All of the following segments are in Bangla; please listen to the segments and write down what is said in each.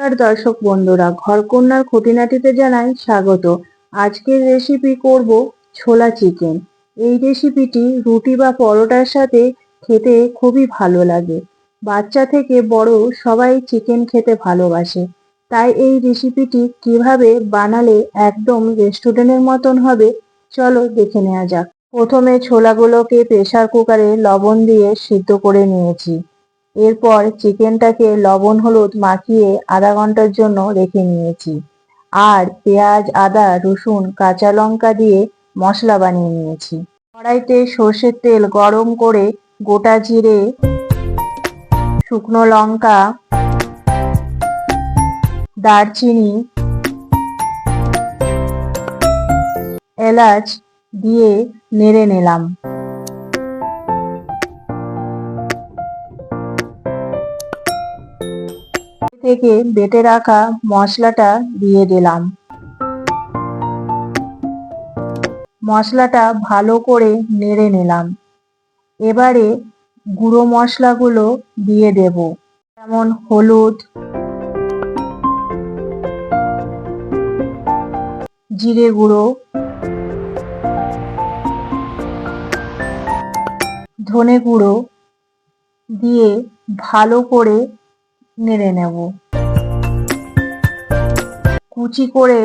আর দর্শক বন্ধুরা, ঘরকন্যার খুঁটিনাটিতে জানাই স্বাগত। আজকের রেসিপি করব ছোলা চিকেন। এই রেসিপিটি রুটি বা পরোটার সাথে খেতে খুবই ভালো লাগে। বাচ্চা থেকে বড় সবাই চিকেন খেতে ভালোবাসে। তাই এই রেসিপিটি কিভাবে বানালে একদম রেস্টুরেন্টের মতন হবে, চলো দেখে নেওয়া যাক। প্রথমে ছোলাগুলোকে প্রেসার কুকারে লবণ দিয়ে সিদ্ধ করে নিয়েছি। এরপর চিকেনটাকে লবণ হলুদ মাখিয়ে আধা ঘন্টার জন্য রেখে নিয়েছি। আর পেঁয়াজ, আদা, রসুন, কাঁচা লঙ্কা দিয়ে মশলা বানিয়ে নিয়েছি। কড়াইতে সর্ষের তেল গরম করে গোটা জিরে, শুকনো লঙ্কা, দারচিনি, এলাচ দিয়ে নেড়ে নিলাম। থেকে বেটে রাখা মশলাটা দিয়ে দিলাম। মশলাটা ভালো করে নেড়ে নিলাম। এবারে গুঁড়ো মশলাগুলো দিয়ে দেব, যেমন হলুদ, জিরে গুঁড়ো, ধনে গুঁড়ো দিয়ে ভালো করে নেড়ে নেব। কুচি করে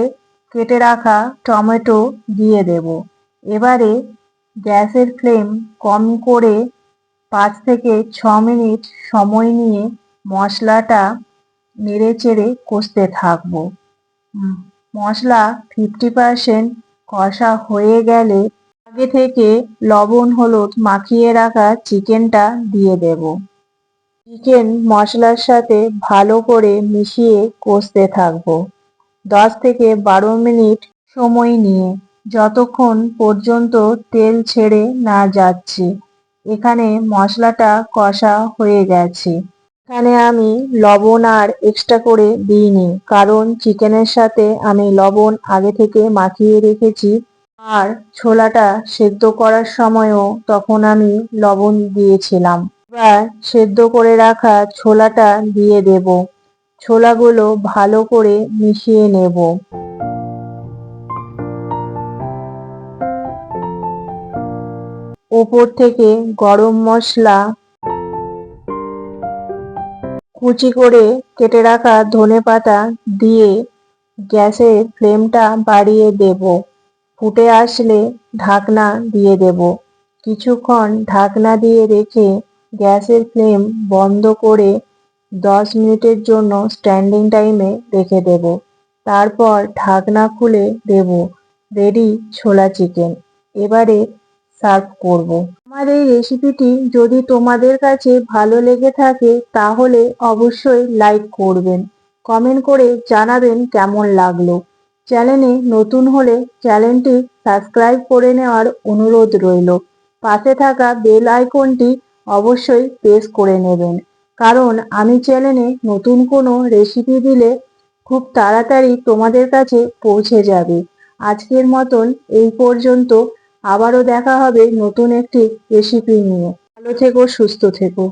কেটে রাখা টমেটো দিয়ে দেব। এবারে গ্যাসের ফ্লেম কম করে 5 থেকে 6 মিনিট সময় নিয়ে মশলাটা নেড়েচেড়ে কষতে থাকবো। মশলা 50% কষা হয়ে গেলে আগে থেকে লবণ হলুদ মাখিয়ে রাখা চিকেনটা দিয়ে দেব। চিকেন মশলার সাথে ভালো করে মিশিয়ে কষতে থাকবো 10 থেকে 12 মিনিট সময় নিয়ে, যতক্ষণ পর্যন্ত তেল ছেড়ে না যাচ্ছে। এখানে মশলাটা কষা হয়ে গেছে। এখানে আমি লবণ আর এক্সট্রা করে দিইনি, কারণ চিকেনের সাথে আমি লবণ আগে থেকে মাখিয়ে রেখেছি। আর ছোলাটা সেদ্ধ করার সময়ও তখন আমি লবণ দিয়েছিলাম। এবার সেদ্ধ করে রাখা ছোলাটা দিয়ে দেব। ছোলাগুলো ভালো করে মিশিয়ে নেব। উপর থেকে গরম মশলা, কুচি করে কেটে রাখা ধনেপাতা দিয়ে গ্যাসের ফ্লেমটা বাড়িয়ে দেব। ফুটে আসলে ঢাকনা দিয়ে দেব। কিছুক্ষণ ঢাকনা দিয়ে রেখে গ্যাসের ফ্লেম বন্ধ করে 10 মিনিটের জন্য স্ট্যান্ডিং টাইমে রেখে দেব। তারপর ঢাকনা খুলে দেব। রেডি ছোলা চিকেন। এবারে সার্ভ করব। আমার এই রেসিপিটি যদি তোমাদের কাছে ভালো লেগে থাকে তাহলে অবশ্যই লাইক করবেন, কমেন্ট করে জানাবেন কেমন লাগলো। চ্যানেলে নতুন হলে চ্যানেলটি সাবস্ক্রাইব করে নেওয়ার অনুরোধ রইল। পাশে থাকা বেল আইকনটি অবশ্যই প্রেস করে নেবেন, কারণ আমি চ্যানেলে নতুন কোনো রেসিপি দিলে খুব তাড়াতাড়ি তোমাদের কাছে পৌঁছে যাবে। আজকের মতন এই পর্যন্ত। আবারও দেখা হবে নতুন একটি রেসিপি নিয়ে। ভালো থেকো, সুস্থ থেকো।